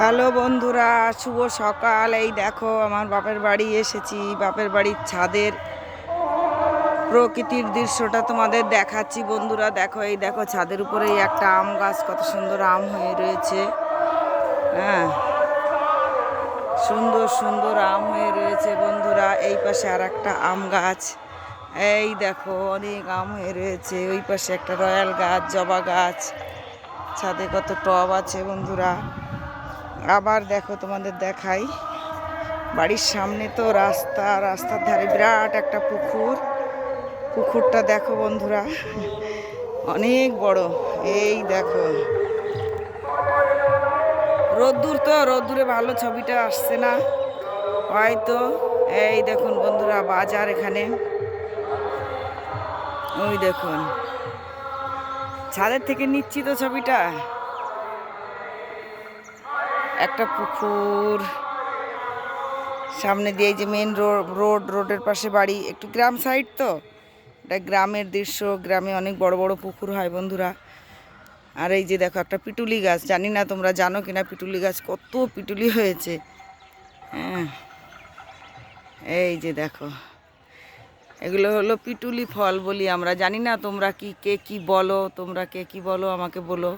Hello বন্ধুরা, শুভ সকাল। এই দেখো আমার বাপের বাড়ি এসেছি। বাপের বাড়ির ছাদের প্রকৃতির দৃশ্যটা তোমাদের দেখাচ্ছি বন্ধুরা। দেখো, এই দেখো ছাদের উপরেই একটা আম গাছ, কত সুন্দর আম হয়ে রয়েছে। হ্যাঁ, সুন্দর সুন্দর আম হয়ে রয়েছে বন্ধুরা। এই পাশে আর একটা আম গাছ, এই দেখো অনেক আম হয়ে রয়েছে। ওই পাশে একটা রয়্যাল গাছ, জবা গাছ। ছাদে কত টব আছে বন্ধুরা। আবার দেখো তোমাদের দেখাই, বাড়ির সামনে তো রাস্তা, রাস্তার ধারে বিরাট একটা পুকুর। পুকুরটা দেখো বন্ধুরা, অনেক বড়। এই দেখো, রোদ্দুর তো, রোদ্দুরে ভালো ছবিটা আসছে না হয়তো। এই দেখুন বন্ধুরা, বাজার এখানে। ওই দেখুন, ছাদের থেকে নিচ্ছি তো ছবিটা। একটা পুকুর, সামনে দিয়ে এই যে মেন রোডের পাশে বাড়ি। একটু গ্রাম সাইড তো, এটা গ্রামের দৃশ্য। গ্রামে অনেক বড় বড় পুকুর হয় বন্ধুরা। আর এই যে দেখো একটা পিটুলি গাছ, জানি না তোমরা জানো কিনা পিটুলি গাছ কত পিটুলি হয়েছে। হ্যাঁ, এই যে দেখো, এগুলো হলো পিটুলি ফল বলি আমরা, জানি না তোমরা কে কি বলো, তোমরা কে কি বলো আমাকে বলো।